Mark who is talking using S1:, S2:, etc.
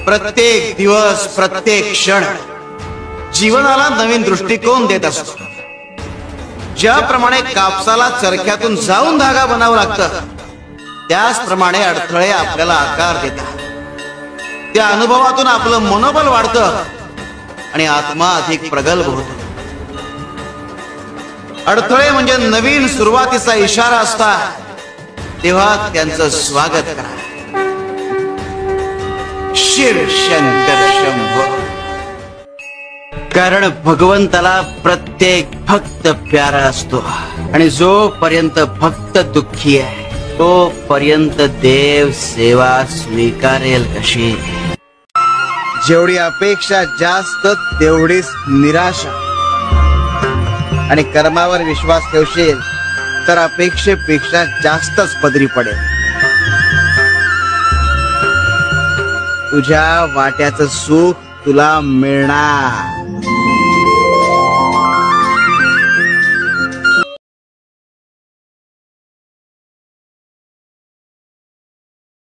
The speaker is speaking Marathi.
S1: प्रत्येक दिवस प्रत्येक क्षण जीवनाला नवीन दृष्टिकोन देत असतो. ज्याप्रमाणे कापसाला चरख्यातून जाऊन धागा बनावं लागतं, त्याचप्रमाणे अडथळे आपल्याला आकार देतात. त्या अनुभवातून आपलं मनोबल वाढतं आणि आत्मा अधिक प्रगल्भ होतो. अडथळे म्हणजे नवीन सुरुवातीचा इशारा असतात, तेव्हा त्यांचं स्वागत करा. शिव शंकर शंभो. कारण भगवंताला प्रत्येक भक्त प्यारा असतो आणि जोपर्यंत भक्त दुःखी आहे तोपर्यंत देव सेवा स्वीकारेल कशी. जेवढी अपेक्षा जास्त तेवढीच निराशा. आणि कर्मावर विश्वास ठेवशील तर अपेक्षेपेक्षा जास्तच पदरी पडेल. तुझ्या वाट्याचं सुख तुला मिळणार.